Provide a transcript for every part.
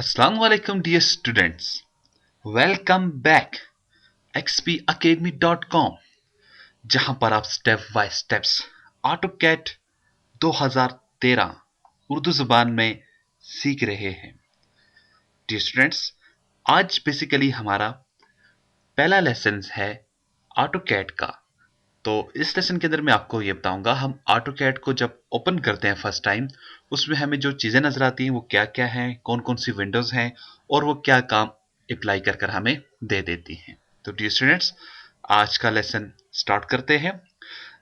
Assalamualaikum dear students. Welcome back xpacademy.com जहां पर आप step by steps AutoCAD 2013 Urdu जुबान में सीख रहे हैं। डियर स्टूडेंट्स, आज बेसिकली हमारा पहला लेसन है ऑटोकैड का। तो इस लेसन के अंदर मैं आपको ये बताऊंगा हम ऑटोकैड को जब ओपन करते हैं फर्स्ट टाइम, उसमें हमें जो चीज़ें नजर आती हैं वो क्या क्या हैं, कौन कौन सी विंडोज़ हैं और वो क्या काम अप्लाई कर कर हमें दे देती हैं। तो डियर स्टूडेंट्स, आज का लेसन स्टार्ट करते हैं।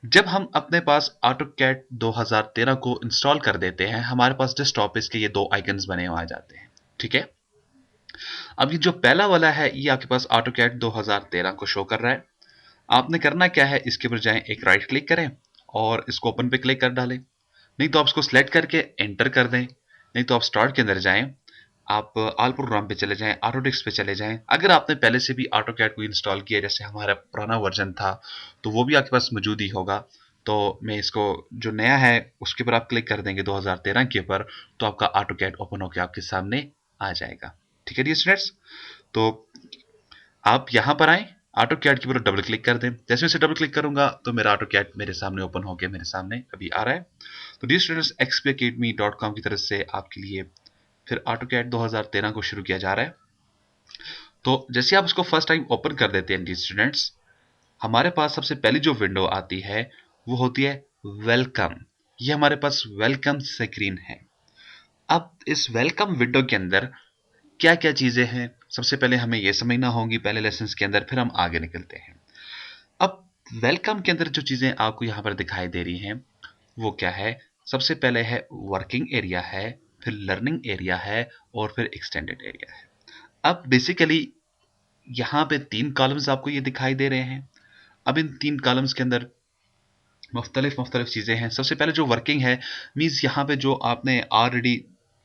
जब हम अपने पास ऑटोकैड 2013 को इंस्टॉल कर देते हैं, हमारे पास डेस्कटॉप पे इसके ये दो आइकन्स बने हुए आ जाते हैं। ठीक है, अब ये जो पहला वाला है ये आपके पास ऑटोकैड 2013 को शो कर रहा है। आपने करना क्या है, इसके ऊपर जाएं, एक राइट क्लिक करें और इसको ओपन पे क्लिक कर डालें। नहीं तो आप इसको सिलेक्ट करके एंटर कर दें। नहीं तो आप स्टार्ट के अंदर जाएं, आप ऑल प्रोग्राम पे चले जाएं, ऑटोडेस्क पे चले जाएं। अगर आपने पहले से भी ऑटोकैड को इंस्टॉल किया, जैसे हमारा पुराना वर्जन था, तो वो भी आपके पास मौजूद ही होगा। तो मैं इसको जो नया है उसके ऊपर आप क्लिक कर देंगे 2013 के ऊपर, तो आपका ऑटोकैड ओपन होकर आपके सामने आ जाएगा। ठीक है डियर स्टूडेंट्स, तो आप यहाँ पर आए, ऑटो कैड के ऊपर डबल क्लिक कर दें। जैसे मैं इसे डबल क्लिक करूंगा तो मेरा ऑटो कैड मेरे सामने ओपन होकर मेरे सामने अभी आ रहा है। तो डियर स्टूडेंट्स, xpacademy.com की तरफ से आपके लिए फिर ऑटो कैड 2013 को शुरू किया जा रहा है। तो जैसे आप उसको फर्स्ट टाइम ओपन कर देते हैं डियर स्टूडेंट्स, हमारे पास सबसे पहली जो विंडो आती है वो होती है वेलकम। ये हमारे पास वेलकम स्क्रीन है। अब इस वेलकम विंडो के अंदर क्या क्या चीजें हैं, सबसे पहले हमें यह समझना होगी पहले लेसन के अंदर, फिर हम आगे निकलते हैं। अब वेलकम के अंदर जो चीजें आपको यहां पर दिखाई दे रही हैं वो क्या है, सबसे पहले है वर्किंग एरिया है, फिर लर्निंग एरिया है और फिर एक्सटेंडेड एरिया है। अब बेसिकली यहाँ पे तीन कॉलम्स आपको ये दिखाई दे रहे हैं। अब इन तीन कॉलम्स के अंदर मुख्तलिफ मुख्तलिफ चीज़ें हैं। सबसे पहले जो वर्किंग है, मीन्स यहाँ पे जो आपने ऑलरेडी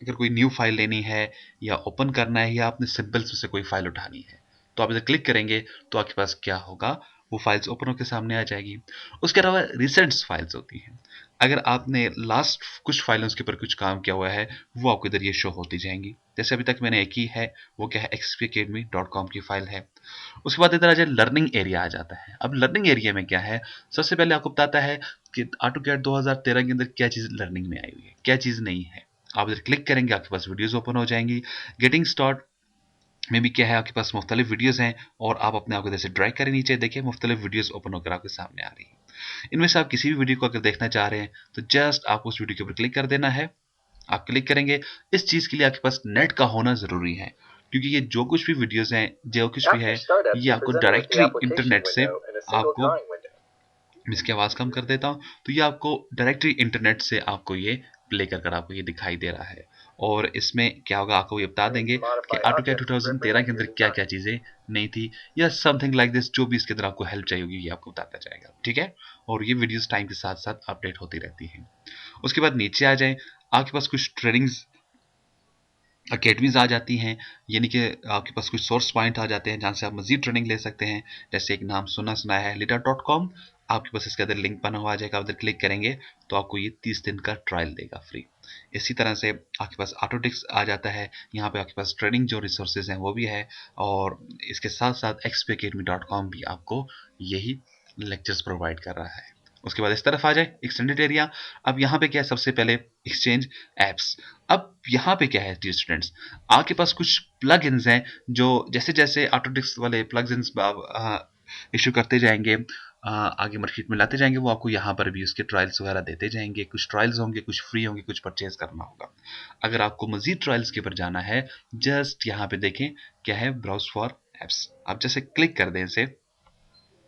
अगर कोई न्यू फाइल लेनी है या ओपन करना है या आपने सिंपल से कोई फाइल उठानी है, तो आप इसे क्लिक करेंगे तो आपके पास क्या होगा, वो फाइल्स ओपन होकर सामने आ जाएगी। उसके अलावा रिसेंट्स फाइल्स होती हैं। अगर आपने लास्ट कुछ फाइलों के ऊपर कुछ काम किया हुआ है, वो आपको इधर ये शो होती जाएंगी। जैसे अभी तक मैंने एक ही है, वो क्या है, xpacademy.com की फाइल है। उसके बाद इधर आ जाए लर्निंग एरिया आ जाता है। अब लर्निंग एरिया में क्या है, सबसे पहले आपको बताता है कि ऑटोकैड 2013 के अंदर क्या चीज़ लर्निंग में आई हुई है, क्या चीज़ नहीं है। आप इधर क्लिक करेंगे, आपके पास वीडियोस ओपन हो जाएंगी। गेटिंग स्टार्ट में भी क्या है, आपके पास मुख्तलिफ वीडियोस हैं और आप अपने आप को जैसे ड्रैग करें नीचे, देखिए मुख्तलिफ वीडियोस ओपन होकर आपके सामने आ रही है। इनमें से आप किसी भी वीडियो को अगर देखना चाह रहे हैं तो जस्ट आपको उस वीडियो के ऊपर क्लिक कर देना है। आप क्लिक करेंगे, इस चीज़ के लिए आपके पास नेट का होना ज़रूरी है, क्योंकि ये जो कुछ भी वीडियोस हैं, जो कुछ भी है, ये आपको डायरेक्टली इंटरनेट से आपको, मैं इसकी आवाज़ कम कर देता हूँ, तो ये आपको डायरेक्टली इंटरनेट से आपको ये प्ले कर कर आपको ये दिखाई दे रहा है। और इसमें क्या होगा, आपको ये बता देंगे कि ऑटोकैड 2013 के अंदर क्या क्या चीज़ें नहीं थी या समथिंग लाइक दिस, जो भी इसके अंदर आपको हेल्प चाहिए होगी ये आपको बताता जाएगा। ठीक है, और ये वीडियोस टाइम के साथ साथ अपडेट होती रहती हैं। उसके बाद नीचे आ जाए, आपके पास कुछ ट्रेनिंग्स अकेडमीज आ जाती हैं, यानी कि आपके पास कुछ सोर्स पॉइंट आ जाते हैं जहाँ से आप मजीद ट्रेनिंग ले सकते हैं। जैसे एक नाम सुना सुना है लीडर.com, आपके पास इसके अंदर लिंक बना हुआ आ जाएगा, उधर क्लिक करेंगे तो आपको ये 30 दिन का ट्रायल देगा फ्री। इसी तरह से आपके पास ऑटोडिस्क आ जाता है, यहाँ पे आपके पास ट्रेनिंग जो रिसोर्सेज हैं वो भी है, और इसके साथ साथ xpacademy.com भी आपको यही लेक्चर्स प्रोवाइड कर रहा है। उसके बाद इस तरफ आ जाए एक्सटेंडेड एरिया। अब यहाँ पे क्या है, सबसे पहले एक्सचेंज एप्स। अब यहाँ पे क्या है डियर स्टूडेंट्स, आपके पास कुछ प्लग इन्स हैं जो जैसे जैसे ऑटोडिस्क वाले प्लग इन्स इशू करते जाएंगे, आगे मार्केट में लाते जाएंगे, वो आपको यहाँ पर भी उसके ट्रायल्स वगैरह देते जाएंगे। कुछ ट्रायल्स होंगे, कुछ फ्री होंगे, कुछ परचेज करना होगा। अगर आपको मजीद ट्रायल्स के ऊपर जाना है, जस्ट यहाँ पे देखें क्या है, ब्राउज फॉर एप्स। आप जैसे क्लिक कर दें इसे,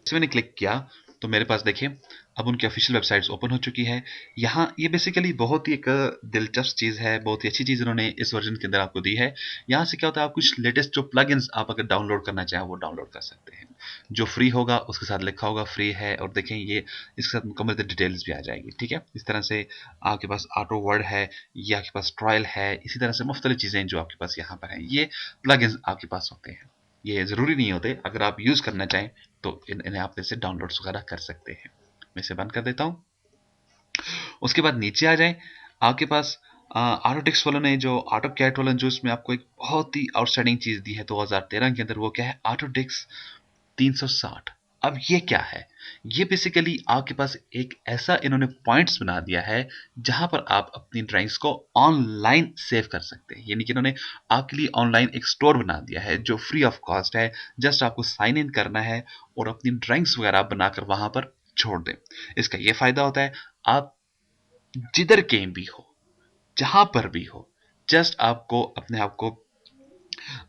मैंने क्लिक किया तो मेरे पास देखिए अब उनकी ऑफिशियल वेबसाइट्स ओपन हो चुकी है। यहाँ ये बेसिकली बहुत ही एक दिलचस्प चीज़ है, बहुत ही अच्छी चीज़ इन्होंने इस वर्जन के अंदर आपको दी है। यहाँ से क्या होता है, आप कुछ लेटेस्ट जो प्लगइन्स आप अगर डाउनलोड करना चाहें वो डाउनलोड कर सकते हैं। जो फ्री होगा उसके साथ लिखा होगा फ्री है, और देखें ये इसके साथ मुकम्मल डिटेल्स भी आ जाएगी। ठीक है, इस तरह से आपके पास ऑटो वर्ड है, ये आपके पास ट्रायल है, इसी तरह से मुख्तलिफ चीज़ें जो आपके पास यहाँ पर हैं, ये प्लगइन्स आपके पास होते हैं। ये ज़रूरी नहीं होते, अगर आप यूज़ करना चाहें तो इन्हें आप जैसे डाउनलोड्स वगैरह कर सकते हैं। मैं इसे बंद कर देता हूँ। उसके बाद नीचे आ जाएं, आपके पास ऑटोडेस्क वालों ने जो ऑटो कैट वालों ने जो इसमें आपको एक बहुत ही आउटस्टैंडिंग चीज दी है 2013 के अंदर, वो क्या है? ऑटोडेस्क 360। अब ये क्या है? ये बेसिकली आपके पास एक ऐसा इन्होंने पॉइंट्स बना दिया है जहां पर आप अपनी ड्राइंग्स को ऑनलाइन सेव कर सकते हैं। यानी कि इन्होंने आपके लिए ऑनलाइन एक स्टोर बना दिया है जो फ्री ऑफ कॉस्ट है। जस्ट आपको साइन इन करना है और अपनी ड्राइंग्स वगैरह बनाकर वहां पर छोड़ दें। इसका ये फायदा होता है, आप जिधर कहीं भी हो, जहां पर भी हो, जस्ट आपको अपने आप को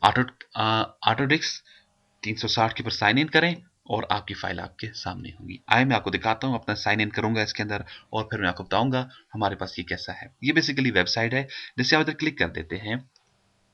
ऑटो ऑटोडेस्क 360 के ऊपर साइन इन करें और आपकी फाइल आपके सामने होगी। आइए मैं आपको दिखाता हूँ, अपना साइन इन करूंगा इसके अंदर और फिर मैं आपको बताऊंगा हमारे पास ये कैसा है। ये बेसिकली वेबसाइट है, जैसे आप इधर क्लिक कर देते हैं।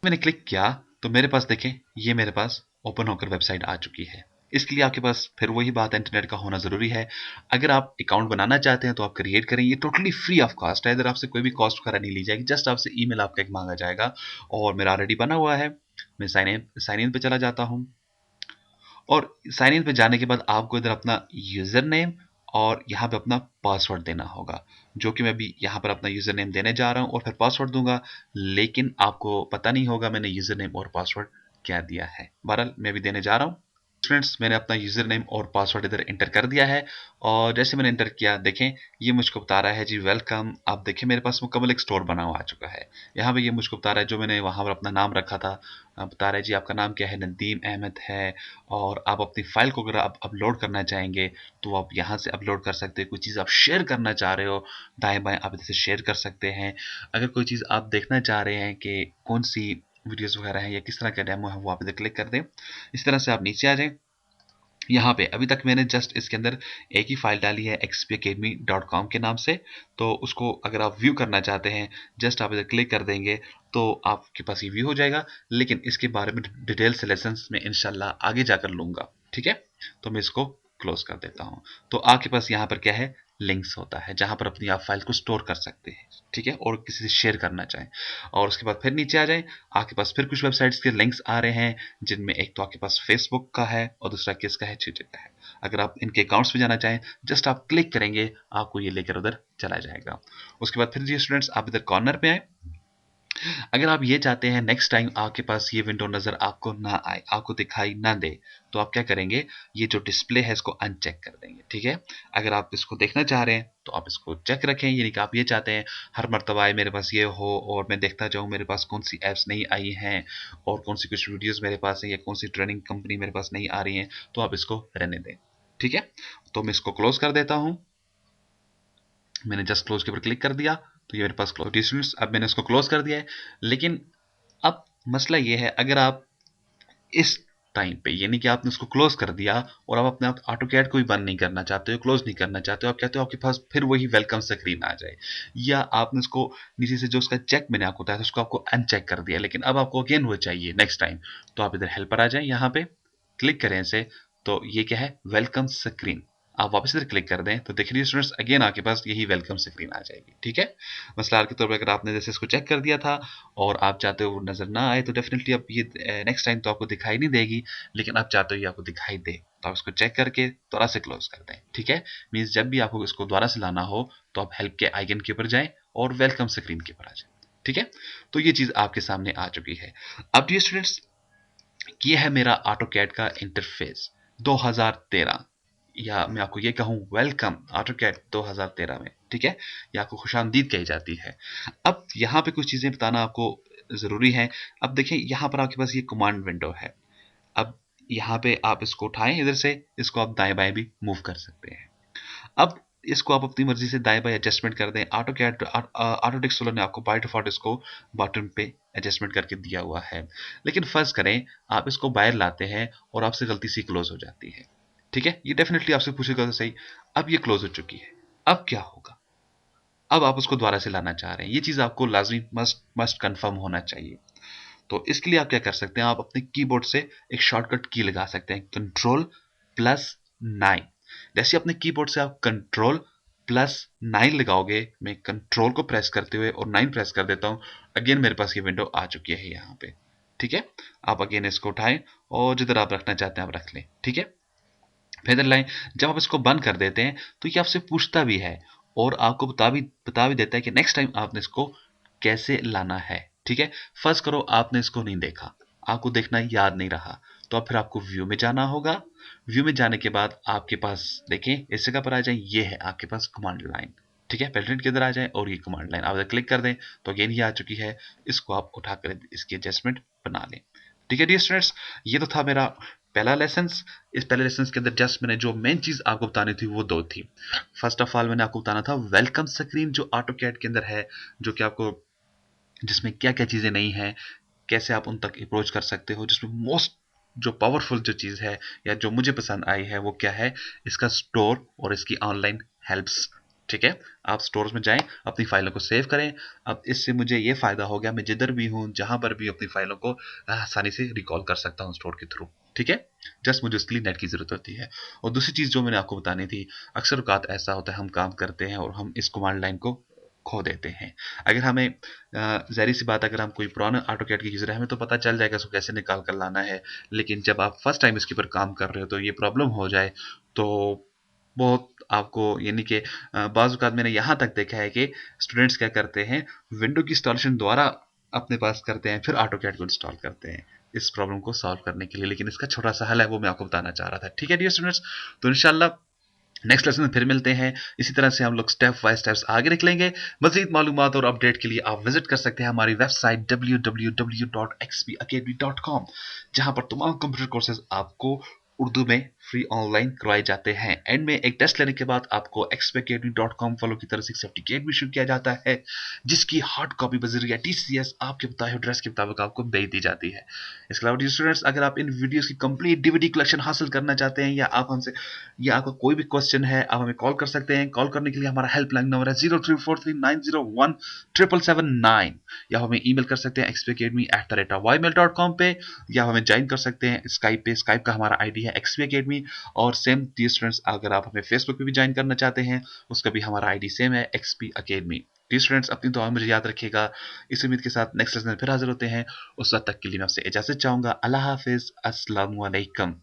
मैंने क्लिक किया तो मेरे पास देखें, ये मेरे पास ओपन होकर वेबसाइट आ चुकी है। इसके लिए आपके पास फिर वही बात है, इंटरनेट का होना जरूरी है। अगर आप अकाउंट बनाना चाहते हैं तो आप क्रिएट करें, ये टोटली फ्री ऑफ कॉस्ट है। इधर आपसे कोई भी कॉस्ट वगैरह नहीं ली जाएगी, जस्ट आपसे ईमेल आपका एक मांगा जाएगा और मेरा ऑलरेडी बना हुआ है। मैं साइन इन पे चला जाता हूँ और साइन इन पे जाने के बाद आपको इधर अपना यूजर नेम और यहाँ पे अपना पासवर्ड देना होगा, जो कि मैं भी यहाँ पर अपना यूजर नेम देने जा रहा हूँ और फिर पासवर्ड दूंगा। लेकिन आपको पता नहीं होगा मैंने यूजर नेम और पासवर्ड क्या दिया है। बहरहाल मैं भी देने जा रहा हूँ। फ्रेंड्स, मैंने अपना यूजर नेम और पासवर्ड इधर एंटर कर दिया है और जैसे मैंने एंटर किया, देखें ये मुझको बता रहा है जी वेलकम। आप देखें मेरे पास मुकम्मल एक स्टोर बना हुआ आ चुका है। यहाँ पे ये मुझको बता रहा है जो मैंने वहाँ पर अपना नाम रखा था। बता रहा है जी आपका नाम क्या है? नदीम अहमद है। और आप अपनी फाइल को अगर आप अपलोड करना चाहेंगे तो आप यहाँ से अपलोड कर सकते हैं। कोई चीज़ आप शेयर करना चाह रहे हो, दाएं बाएं आप इसे शेयर कर सकते हैं। अगर कोई चीज़ आप देखना चाह रहे हैं कि कौन सी वीडियोस वगैरह है या किस तरह का डेमो है, वो आप इधर क्लिक कर दें। इस तरह से आप नीचे आ जाएं। यहाँ पे अभी तक मैंने जस्ट इसके अंदर एक ही फाइल डाली है xpacademy.com के नाम से। तो उसको अगर आप व्यू करना चाहते हैं, जस्ट आप इधर क्लिक कर देंगे तो आपके पास ये व्यू हो जाएगा। लेकिन इसके बारे में डिटेल से लेसन्स में इंशाल्लाह आगे जाकर लूंगा, ठीक है? तो मैं इसको क्लोज कर देता हूँ। तो आपके पास यहाँ पर क्या है? लिंक्स होता है जहां पर अपनी आप फाइल को स्टोर कर सकते हैं, ठीक है? और किसी से शेयर करना चाहें। और उसके बाद फिर नीचे आ जाएं, आपके पास फिर कुछ वेबसाइट्स के लिंक्स आ रहे हैं, जिनमें एक तो आपके पास फेसबुक का है और दूसरा किसका है? ट्विटर का है। अगर आप इनके अकाउंट्स में जाना चाहें, जस्ट आप क्लिक करेंगे, आपको ये लेकर उधर चला जाएगा। उसके बाद फिर जी स्टूडेंट्स, आप इधर कॉर्नर पे आए। अगर आप ये चाहते हैं नेक्स्ट टाइम आपके पास ये विंडो नजर आपको ना आए, आपको दिखाई ना दे, तो आप क्या करेंगे? ये जो डिस्प्ले है इसको अनचेक कर देंगे, ठीक है? अगर आप इसको देखना चाह रहे हैं तो आप इसको चेक रखें। यानी कि आप ये चाहते हैं हर मर्तबा मेरे पास ये हो और मैं देखता जाऊं मेरे पास कौन सी एप्स नहीं आई हैं और कौन सी कुछ वीडियोस मेरे पास है या कौन सी ट्रेनिंग कंपनी मेरे पास नहीं आ रही है, तो आप इसको रहने दें, ठीक है? तो मैं इसको क्लोज कर देता हूं। मैंने जस्ट क्लोज के ऊपर क्लिक कर दिया तो ये मेरे पास क्लोज स्टूडेंट्स, अब मैंने इसको क्लोज कर दिया है। लेकिन अब मसला ये है, अगर आप इस टाइम पे यानी कि आपने उसको क्लोज कर दिया और आप अपने ऑटो कैड को भी बंद नहीं करना चाहते हो, क्लोज नहीं करना चाहते हो, आप कहते हो आपके पास फिर वही वेलकम स्क्रीन आ जाए, या आपने उसको नीचे से जो उसका चेक मैंने आपको बताया था उसको आपको अनचेक कर दिया, लेकिन अब आपको अगेन वो चाहिए नेक्स्ट टाइम, तो आप इधर हेल्प पर आ जाए, यहाँ पे क्लिक करें इसे। तो ये क्या है? Welcome screen. आप वापस इधर क्लिक कर दें तो देखिए स्टूडेंट्स अगेन आपके पास यही वेलकम स्क्रीन आ जाएगी, ठीक है? मसला के तौर पर अगर आपने जैसे इसको चेक कर दिया था और आप चाहते हो वो नजर ना आए, तो डेफिनेटली आप ये नेक्स्ट टाइम तो आपको दिखाई नहीं देगी, लेकिन आप चाहते हो ये आपको दिखाई दे, तो आप इसको चेक करके दोबारा से क्लोज कर दें, ठीक है? मीन्स जब भी आपको इसको दोबारा से लाना हो तो आप हेल्प के आइकन के ऊपर जाएं और वेलकम स्क्रीन के ऊपर आ जाएं, ठीक है? तो ये चीज आपके सामने आ चुकी है। अब ये स्टूडेंट्स, ये है मेरा ऑटो कैड का इंटरफेस 2013, या मैं आपको ये कहूँ वेलकम ऑटो कैड 2013 में, ठीक है? ये आपको खुशामदीद कही जाती है। अब यहाँ पे कुछ चीजें बताना आपको जरूरी है। अब देखिए यहाँ पर आपके पास ये कमांड विंडो है। अब यहाँ पे आप इसको उठाएं, इधर से इसको आप दाएं बाएं भी मूव कर सकते हैं। अब इसको आप अपनी मर्जी से दाएं बाएं एडजस्टमेंट कर दें। ऑटोडेस्क सोलर ने आपको बाय डिफॉल्ट इसको बटन पे एडजस्टमेंट करके दिया हुआ है, लेकिन फर्ज करें आप इसको बाहर लाते हैं और आपसे गलती से क्लोज हो जाती है, ठीक है? ये डेफिनेटली आपसे पूछेगा तो सही, अब ये क्लोज हो चुकी है, अब क्या होगा? अब आप उसको दोबारा से लाना चाह रहे हैं, ये चीज आपको लाजमी मस्ट मस्ट कंफर्म होना चाहिए। तो इसके लिए आप क्या कर सकते हैं? आप अपने कीबोर्ड से एक शॉर्टकट की लगा सकते हैं, कंट्रोल+9। जैसे अपने कीबोर्ड से आप कंट्रोल+9 लगाओगे, मैं कंट्रोल को प्रेस करते हुए और 9 प्रेस कर देता हूं, अगेन मेरे पास ये विंडो आ चुकी है यहाँ पे, ठीक है? आप अगेन इसको उठाएं और जिधर आप रखना चाहते हैं आप रख लें, ठीक है? फिर इधर लाएं। जब आप इसको बंद कर देते हैं तो ये आपसे पूछता भी है और आपको बता भी देता है कि नेक्स्ट टाइम आपने इसको कैसे लाना है। ठीक है, फर्ज करो आपने इसको नहीं देखा, आपको देखना याद नहीं रहा, तो अब फिर आपको व्यू में जाना होगा। व्यू में जाने के बाद आपके पास देखें इस जगह पर आ जाए, ये है आपके पास कमांड लाइन। ठीक है, पेलेट के अंदर आ जाए और ये कमांड लाइन आप क्लिक कर दें तो अगेन ये आ चुकी है। इसको आप उठाकर इसकी एडजस्टमेंट बना लें। ठीक है डियर स्टूडेंट्स, ये तो था मेरा पहला लेसन। इस पहले लेसन के अंदर जस्ट मैंने जो मेन चीज आपको बतानी थी वो दो थी। फर्स्ट ऑफ ऑल मैंने आपको बताना था वेलकम स्क्रीन जो ऑटो कैड के अंदर है, जो कि आपको जिसमें क्या क्या चीजें नहीं है, कैसे आप उन तक अप्रोच कर सकते हो। जिसमें मोस्ट जो पावरफुल जो चीज है या जो मुझे पसंद आई है वो क्या है, इसका स्टोर और इसकी ऑनलाइन हेल्प्स। ठीक है, आप स्टोर्स में जाएं, अपनी फाइलों को सेव करें। अब इससे मुझे ये फायदा हो गया, मैं जिधर भी हूं जहां पर भी अपनी फाइलों को आसानी से रिकॉल कर सकता हूं स्टोर के थ्रू। ठीक है, जस्ट मुझे उसके लिए नेट की जरूरत होती है। और दूसरी चीज जो मैंने आपको बतानी थी, अक्सर औकात ऐसा होता है हम काम करते हैं और हम इस कमांड लाइन को खो देते हैं। अगर हमें ज़ाहिर सी बात, अगर हम कोई पुराना ऑटो कैड के यूजर है हमें तो पता चल जाएगा इसको कैसे निकाल कर लाना है। लेकिन जब आप फर्स्ट टाइम इसके ऊपर काम कर रहे हो तो ये प्रॉब्लम हो जाए तो बहुत आपको, यानी कि बाज़ औक़ात मैंने यहाँ तक देखा है कि स्टूडेंट्स क्या करते हैं, विंडो की इंस्टॉलेशन द्वारा अपने पास करते हैं, फिर ऑटो कैड को इंस्टॉल करते हैं इस प्रॉब्लम को सॉल्व करने के लिए। लेकिन इसका छोटा सा हल है, वो मैं आपको बताना चाह रहा था। ठीक है डियर स्टूडेंट्स, तो इंशाल्लाह नेक्स्ट लेसन में फिर मिलते हैं। इसी तरह से हम लोग स्टेप बाय स्टेप्स आगे निकलेंगे। मजीद मालूमात और अपडेट के लिए आप विजिट कर सकते हैं हमारी वेबसाइट www.xpacademy.com, जहां पर तमाम कंप्यूटर कोर्सेज आपको उर्दू में फ्री ऑनलाइन करवाए जाते हैं। एंड में एक टेस्ट लेने के बाद आपको xpacademy.com फॉलो की तरफ से सर्टिफिकेट भी इशू किया जाता है, जिसकी हार्ड कॉपी बजरिया TCS आपके बताए एड्रेस के मुताबिक आपको भेज दी जाती है। इसके अलावा स्टूडेंट्स, अगर आप इन वीडियोस की कंप्लीट DVD कलेक्शन हासिल करना चाहते हैं, या आप हमसे, या आपका कोई भी क्वेश्चन है, आप हमें कॉल कर सकते हैं। कॉल करने के लिए हमारा हेल्पलाइन नंबर है 0343901779, या हमें ईमेल कर सकते हैं xpacademy@ymail.com पे, या हमें ज्वाइन कर सकते हैं स्काइप पे। स्काइप का हमारा आईडी है XP Academy। और सेम डियर स्टूडेंट्स, अगर आप हमें फेसबुक पे भी ज्वाइन करना चाहते हैं, उसका भी हमारा आईडी सेम है XP Academy। डियर स्टूडेंट्स, अपनी दुआ मुझे याद रखिएगा। इस उम्मीद के साथ नेक्स्ट लेसन में फिर हाजिर होते हैं। उस वक्त तक के लिए मैं आपसे इजाजत चाहूंगा। अल्लाह हाफिज, अस्सलाम वालेकुम।